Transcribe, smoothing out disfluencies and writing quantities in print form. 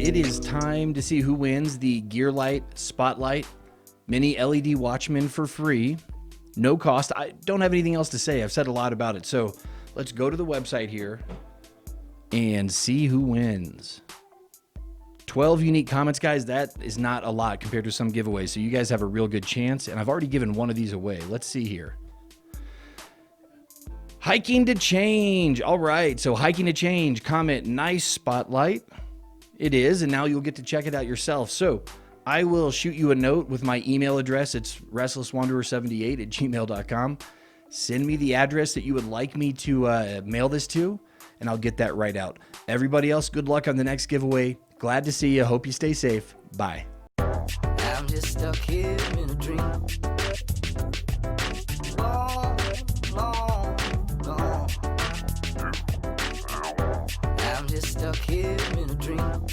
it is time to see who wins the Gearlight Spotlight Mini LED Watchman for free. No cost. I don't have anything else to say. I've said a lot about it. So let's go to the website here and see who wins. 12 unique comments, guys. That is not a lot compared to some giveaways. So you guys have a real good chance. And I've already given one of these away. Let's see here. Hiking to Change. All right. So Hiking to Change, comment nice spotlight. It is. And now you'll get to check it out yourself. So I will shoot you a note with my email address. It's restlesswanderer78@gmail.com. Send me the address that you would like me to mail this to, and I'll get that right out. Everybody else, good luck on the next giveaway. Glad to see you. Hope you stay safe. Bye. I'm just stuck here in a dream. Long, long, long. I'm just stuck here in a dream.